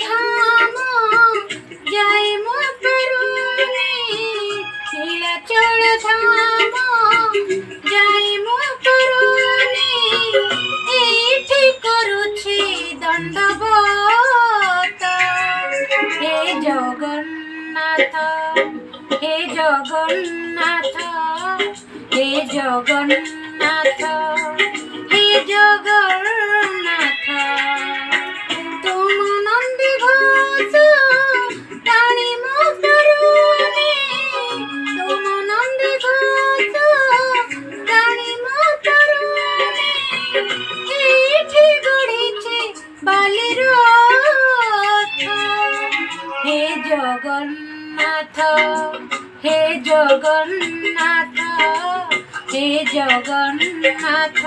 ধাম যাই মো পরুনি, নীলাচল ধাম যাই মো পরুনি, এইটি করুছি দণ্ডবত। হে জগন্নাথ, হে জগন্নাথ, হে জগন্নাথ, হে জগন্নাথ। তুম নন্দী ঘোষ টাণি মো পরুনি, তুম নন্দী ঘোষ টাণি মো পরুনি, এইটি গড়িছে বালির রথ। হে জগন্নাথ, হে জগন্নাথ, হে জগন্নাথ।